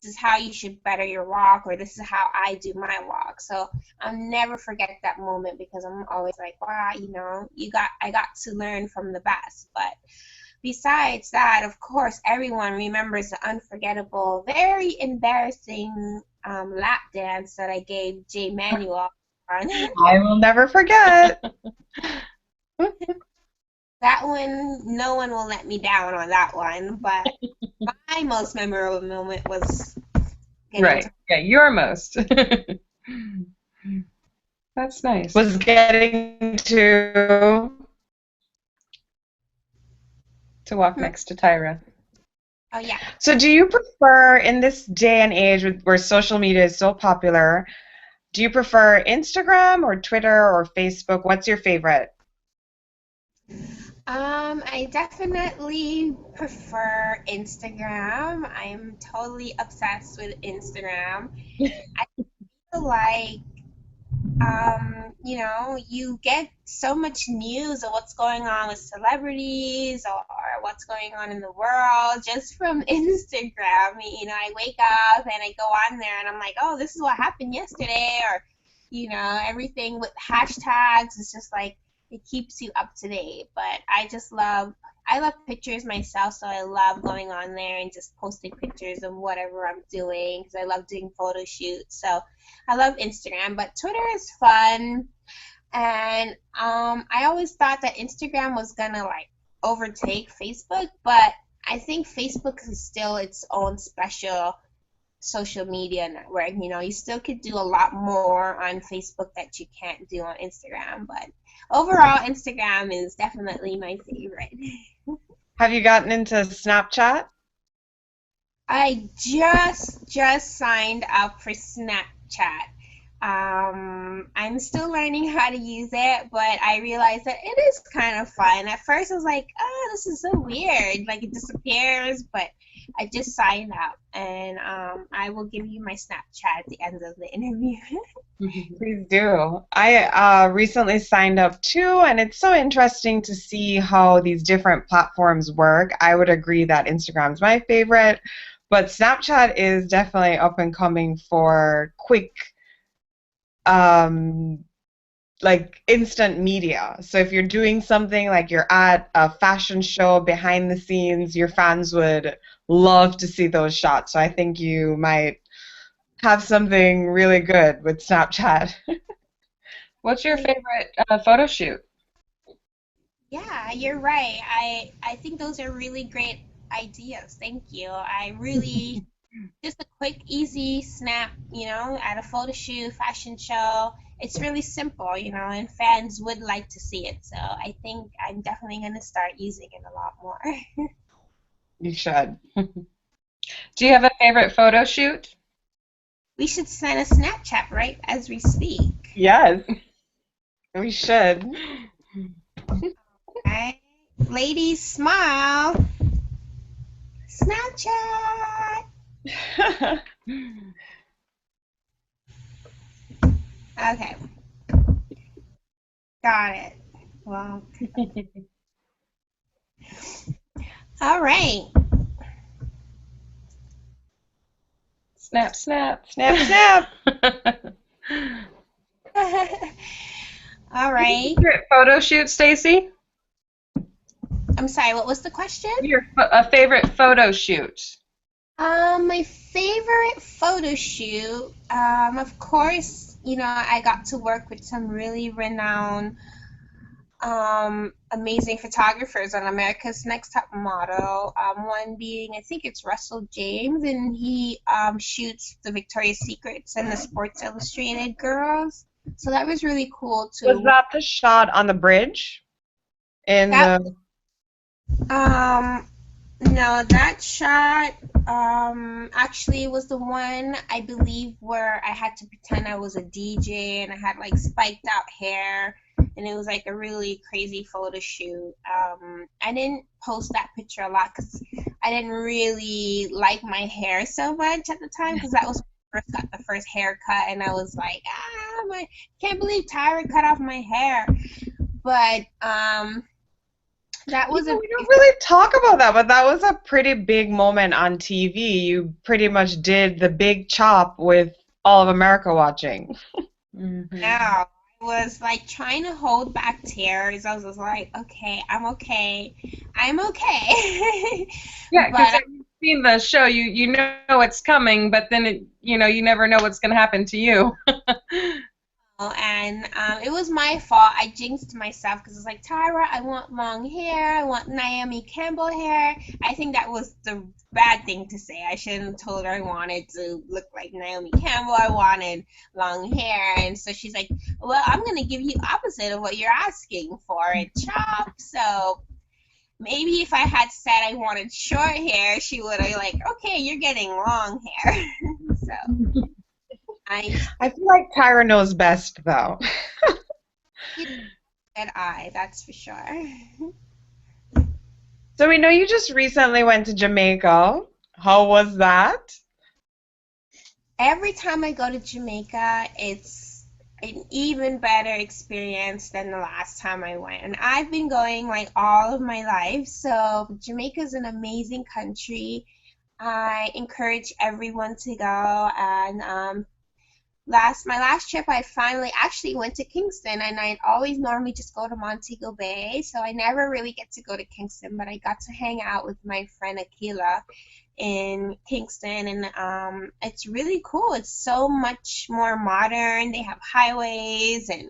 is how you should better your walk, or this is how I do my walk. So I'll never forget that moment because I'm always like, wow, I got to learn from the best. But besides that, of course, everyone remembers the unforgettable, very embarrassing lap dance that I gave Jay Manuel on. I will never forget. That one, no one will let me down on that one. But my most memorable moment was getting Right. Yeah, your most. That's nice. Was getting to walk next to Tyra. Oh, yeah. So do you prefer, in this day and age where social media is so popular, do you prefer Instagram or Twitter or Facebook? What's your favorite? I definitely prefer Instagram. I'm totally obsessed with Instagram. I feel like, you get so much news of what's going on with celebrities or what's going on in the world just from Instagram. I wake up and I go on there and I'm like, oh, this is what happened yesterday, or, everything with hashtags. It's just like, it keeps you up to date. But I love pictures myself, so I love going on there and just posting pictures of whatever I'm doing because I love doing photo shoots. So I love Instagram, but Twitter is fun. And I always thought that Instagram was gonna like overtake Facebook, but I think Facebook is still its own special social media network. You still could do a lot more on Facebook that you can't do on Instagram, but overall, Instagram is definitely my favorite. Have you gotten into Snapchat? I just signed up for Snapchat. I'm still learning how to use it, but I realized that it is kind of fun. At first, I was like, oh, this is so weird. Like, it disappears, but I just signed up, and I will give you my Snapchat at the end of the interview. Please do. I recently signed up too, and it's so interesting to see how these different platforms work. I would agree that Instagram's my favorite, but Snapchat is definitely up and coming for quick, like instant media. So if you're doing something like you're at a fashion show behind the scenes, your fans would love to see those shots. So I think you might have something really good with Snapchat. What's your favorite photo shoot? Yeah, you're right. I think those are really great ideas. Thank you. I really just a quick, easy snap, at a photo shoot, fashion show. It's really simple, and fans would like to see it. So I think I'm definitely going to start using it a lot more. You should. Do you have a favorite photo shoot? We should send a Snapchat right as we speak. Yes, we should. Okay. Ladies, smile. Snapchat. Okay. Got it. Well. All right. Snap, snap. Snap, snap. All right. Favorite photo shoot, Stacy? I'm sorry, what was the question? Your favorite photo shoot. My favorite photo shoot, of course, I got to work with some really renowned, amazing photographers on America's Next Top Model. One being, I think it's Russell James, and he shoots the Victoria's Secrets and the Sports Illustrated girls. So that was really cool too. Was that the shot on the bridge? No, that shot actually was the one, I believe, where I had to pretend I was a DJ and I had like spiked out hair, and it was like a really crazy photo shoot. I didn't post that picture a lot because I didn't really like my hair so much at the time, because that was when I first got the first haircut, and I was like, I can't believe Tyra cut off my hair. But That You was know, a we don't really talk about that, but that was a pretty big moment on TV. You pretty much did the big chop with all of America watching. Hmm. now. I was like trying to hold back tears. I was just like, okay, I'm okay. I'm okay. Yeah, because But you've seen the show, you know it's coming, but then you never know what's going to happen to you. and it was my fault. I jinxed myself because it's like, Tyra, I want long hair. I want Naomi Campbell hair. I think that was the bad thing to say. I shouldn't have told her I wanted to look like Naomi Campbell. I wanted long hair. And so she's like, well, I'm going to give you opposite of what you're asking for, a chop. So maybe if I had said I wanted short hair, she would have like, okay, you're getting long hair. So I I feel like Tyra knows best, though. said I, that's for sure. So we know you just recently went to Jamaica. How was that? Every time I go to Jamaica, it's an even better experience than the last time I went. And I've been going like all of my life. So Jamaica is an amazing country. I encourage everyone to go. And my last trip, I finally actually went to Kingston, and I always normally just go to Montego Bay. So I never really get to go to Kingston, but I got to hang out with my friend Akila in Kingston, and it's really cool. It's so much more modern. They have highways and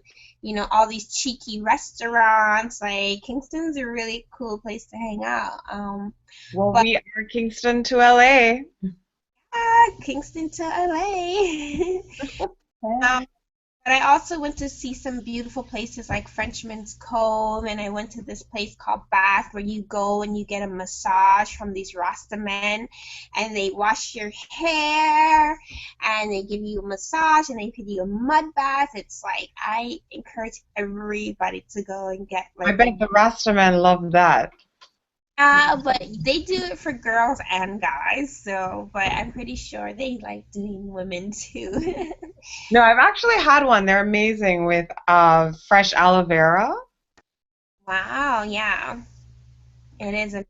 all these cheeky restaurants. Like Kingston's a really cool place to hang out. Well, But we are Kingston to LA. Kingston to LA. Yeah. But I also went to see some beautiful places like Frenchman's Cove, and I went to this place called Bath where you go and you get a massage from these Rasta men, and they wash your hair, and they give you a massage, and they give you a mud bath. It's like I encourage everybody to go and get I like bet the Rastaman love that. but they do it for girls and guys, so but I'm pretty sure they like doing women too. No, I've actually had one. They're amazing with fresh aloe vera. Wow, yeah. It is amazing.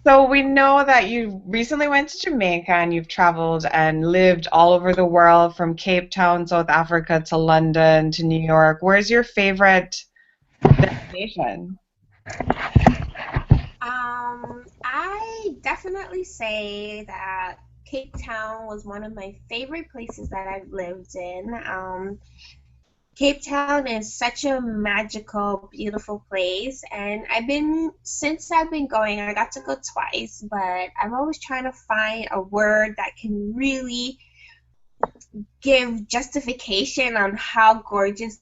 So we know that you recently went to Jamaica and you've traveled and lived all over the world from Cape Town, South Africa to London to New York. Where's your favorite destination? I definitely say that Cape Town was one of my favorite places that I've lived in. Cape Town is such a magical, beautiful place, and since I've been going, I got to go twice, but I'm always trying to find a word that can really give justification on how gorgeous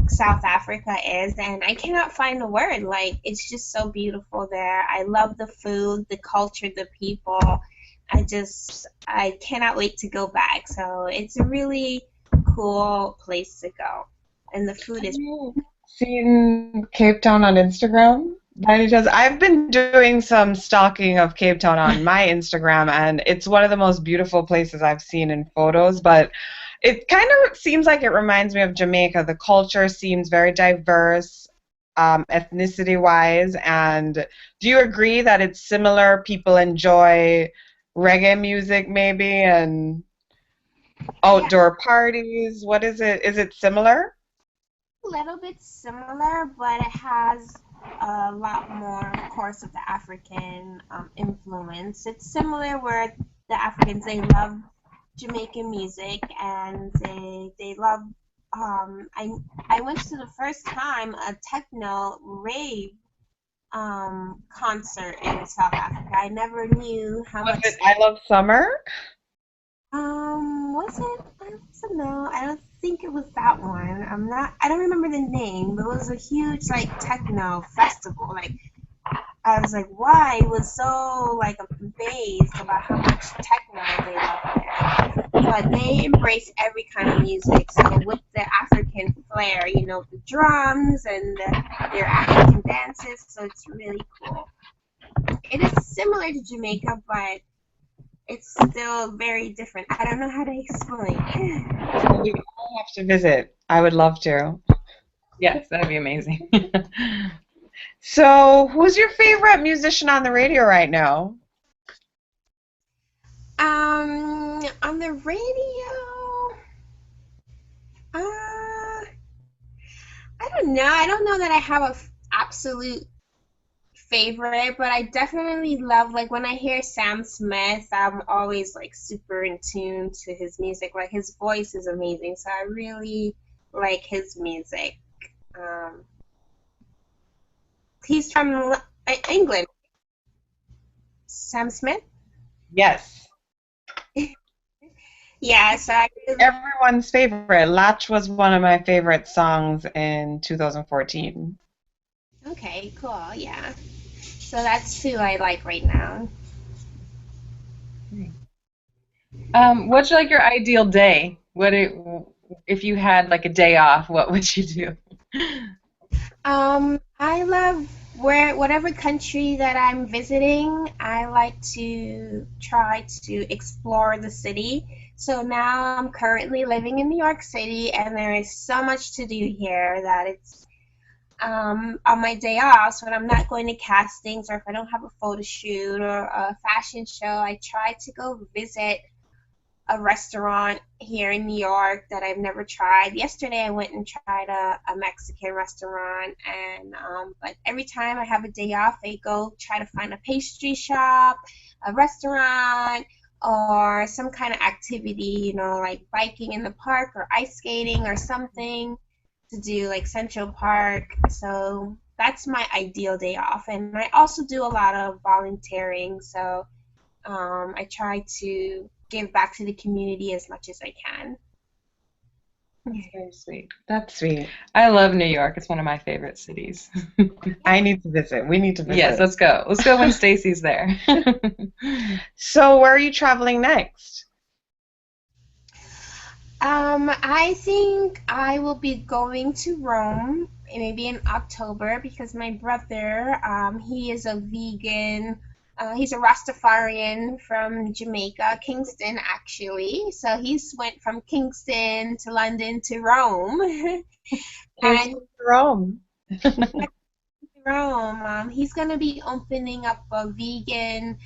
South Africa is, and I cannot find a word. Like, it's just so beautiful there. I love the food, the culture, the people. I cannot wait to go back. So it's a really cool place to go. And the food Have is, you seen Cape Town on Instagram? By any chance? I've been doing some stalking of Cape Town on my Instagram, and it's one of the most beautiful places I've seen in photos. But it kind of seems like it reminds me of Jamaica. The culture seems very diverse, ethnicity-wise. And do you agree that it's similar? People enjoy reggae music, maybe, and yeah, outdoor parties. What is it? Is it similar? a little bit similar, but it has a lot more, of course, of the African influence. It's similar where the Africans, they love Jamaican music, and they love I went to the first time a techno rave concert in South Africa. I never knew how Was much it I Love Summer? was it? I don't know. I don't think it was that one. I don't remember the name, but it was a huge like techno festival. Like I was like, why? It was so like amazed about how much techno they love there. But they embrace every kind of music. So with the African flair, the drums and their African dances. So it's really cool. It is similar to Jamaica, but it's still very different. I don't know how to explain. Well, we all have to visit. I would love to. Yes, that'd be amazing. So, who's your favorite musician on the radio right now? On the radio, I don't know. I don't know that I have a absolute favorite, but I definitely love like when I hear Sam Smith, I'm always like super in tune to his music. Like his voice is amazing, so I really like his music. Um, he's from England. Sam Smith. Yes. Yeah, so I really, Everyone's favorite. Latch was one of my favorite songs in 2014. okay, cool, yeah. So that's who I like right now. What's like your ideal day? If you had like a day off, what would you do? I love whatever country that I'm visiting, I like to try to explore the city. So now I'm currently living in New York City, and there is so much to do here that it's on my day off. So when I'm not going to castings, or if I don't have a photo shoot or a fashion show, I try to go visit a restaurant here in New York that I've never tried. Yesterday I went and tried a Mexican restaurant, and but every time I have a day off, I go try to find a pastry shop, a restaurant, or some kind of activity, like biking in the park or ice skating or something to do, like Central Park. So that's my ideal day off. And I also do a lot of volunteering, so I try to give back to the community as much as I can. That's very sweet. That's sweet. I love New York. It's one of my favorite cities. I need to visit. We need to Yes, visit. let's go. Let's go when Stacy's there. So, where are you traveling next? I think I will be going to Rome maybe in October because my brother, he is a vegan. He's a Rastafarian from Jamaica, Kingston actually. So he's went from Kingston to London to Rome, and Kingston to Rome. Rome, he's gonna be opening up a vegan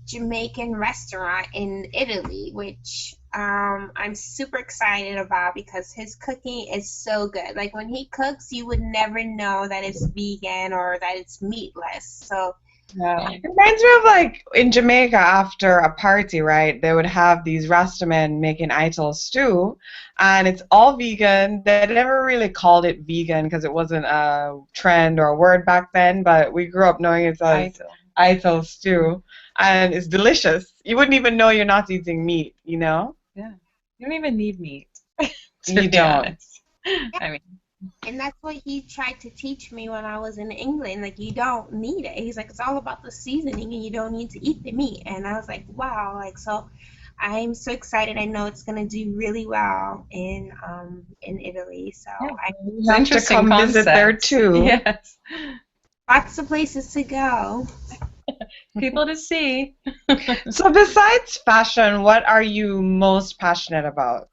Jamaican restaurant in Italy, which I'm super excited about because his cooking is so good. Like when he cooks, you would never know that it's vegan or that it's meatless. So, Wow. It reminds me of like in Jamaica after a party, right? They would have these Rastamen making ital stew, and it's all vegan. They never really called it vegan because it wasn't a trend or a word back then, but we grew up knowing it as Idol. ital stew, and it's delicious. You wouldn't even know you're not eating meat, you know? Yeah. You don't even need meat, to You be don't. honest. I mean, and that's what he tried to teach me when I was in England. Like, you don't need it. He's like, it's all about the seasoning and you don't need to eat the meat. And I was like, wow. Like, so I'm so excited. I know it's gonna do really well in Italy. So yeah, I it's You an have to interesting come visit there concept. too. Yes. lots of places to go. People to see. So besides fashion, what are you most passionate about?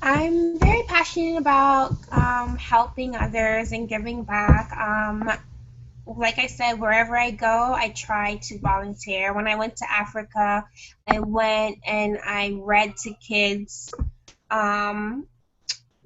I'm very passionate about helping others and giving back. Like I said, wherever I go, I try to volunteer. When I went to Africa, I went and I read to kids um,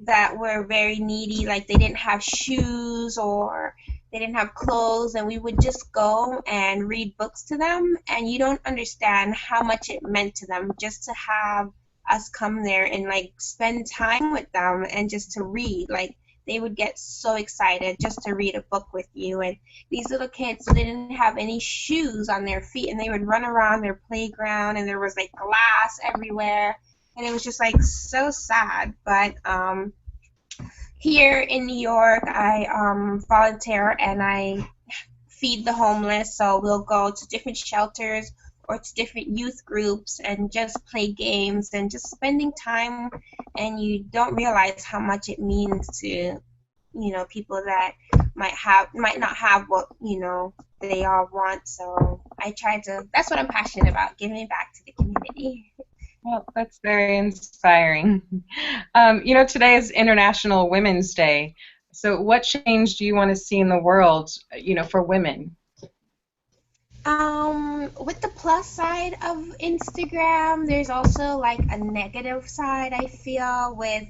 that were very needy, like they didn't have shoes or they didn't have clothes, and we would just go and read books to them, and you don't understand how much it meant to them just to have us come there and like spend time with them and just to read. Like they would get so excited just to read a book with you. And these little kids, they didn't have any shoes on their feet, and they would run around their playground, and there was like glass everywhere, and it was just like so sad. But here in New York, I volunteer and I feed the homeless. So we'll go to different shelters or to different youth groups and just play games and just spending time. And you don't realize how much it means to, people that might not have what, they all want. So I try to, that's what I'm passionate about, giving back to the community. Well, that's very inspiring. Today is International Women's Day. So what change do you want to see in the world, for women? With the plus side of Instagram, there's also like a negative side I feel with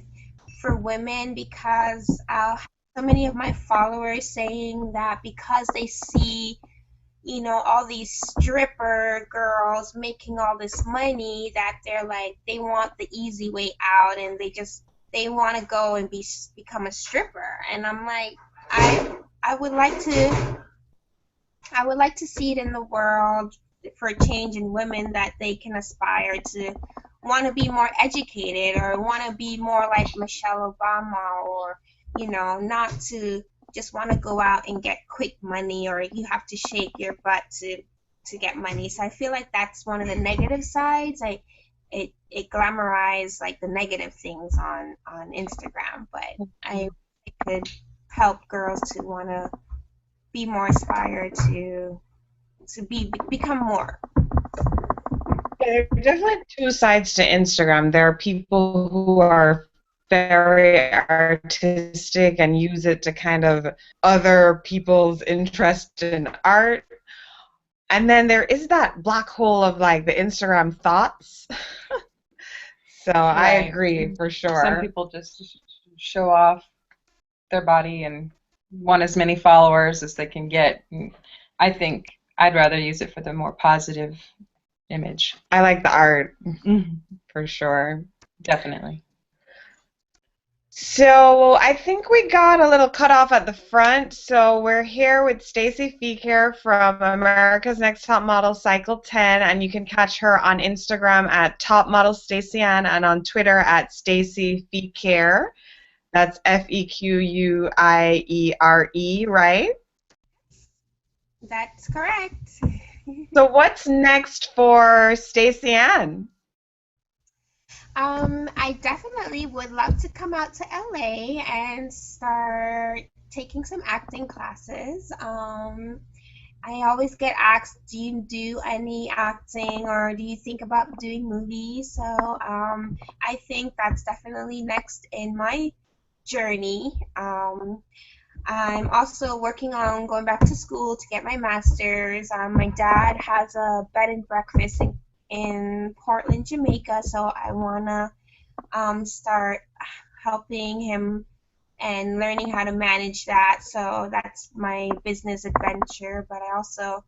for women because so many of my followers saying that because they see, all these stripper girls making all this money that they're like they want the easy way out and they want to go and become a stripper. And I'm like, I I would like to I would like to see it in the world for a change in women that they can aspire to want to be more educated or want to be more like Michelle Obama or, not to just want to go out and get quick money or you have to shake your butt to get money. So I feel like that's one of the negative sides. It glamorized like the negative things on Instagram, but I it could help girls to want to be more inspired to become more. There are definitely two sides to Instagram. There are people who are very artistic and use it to kind of other people's interest in art. And then there is that black hole of like the Instagram thoughts. So I Right. agree for sure. Some people just show off their body and want as many followers as they can get. And I think I'd rather use it for the more positive image. I like the art Mm-hmm. for sure. Definitely. So I think we got a little cut off at the front. So we're here with Stacy Feecare from America's Next Top Model Cycle 10, and you can catch her on Instagram at Top Model StacyAnn and on Twitter at Stacy Feecare. That's Fequiere, right? That's correct. So what's next for StacyAnn? I definitely would love to come out to LA and start taking some acting classes. I always get asked, do you do any acting or do you think about doing movies? So I think that's definitely next in my journey. I'm also working on going back to school to get my master's. My dad has a bed and breakfast in Portland, Jamaica, so I want to start helping him and learning how to manage that. So that's my business adventure. But I also,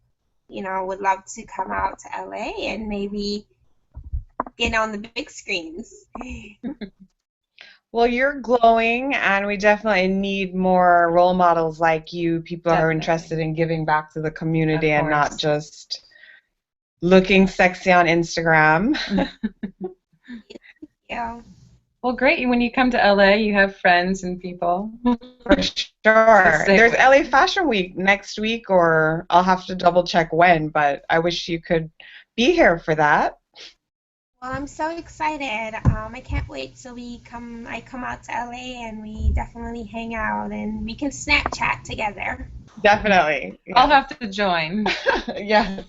would love to come out to LA and maybe get on the big screens. Well, you're glowing, and we definitely need more role models like you, people who are Definitely. interested in giving back to the community Of and not course. just looking sexy on Instagram. Yeah. Well, great. When you come to LA, you have friends and people. For sure. Say There's what- LA Fashion Week next week, or I'll have to double check when, but I wish you could be here for that. Well, I'm so excited. I can't wait till I come out to LA and we definitely hang out and we can Snapchat together. Definitely. I'll have to join. Yes.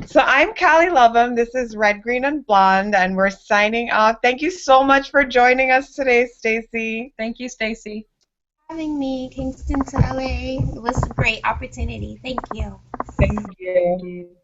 So I'm Callie Loveham. This is Red, Green, and Blonde, and we're signing off. Thank you so much for joining us today, Stacy. Thank you, Stacy. Having me, Kingston to LA, it was a great opportunity. Thank you. Thank you. Thank you.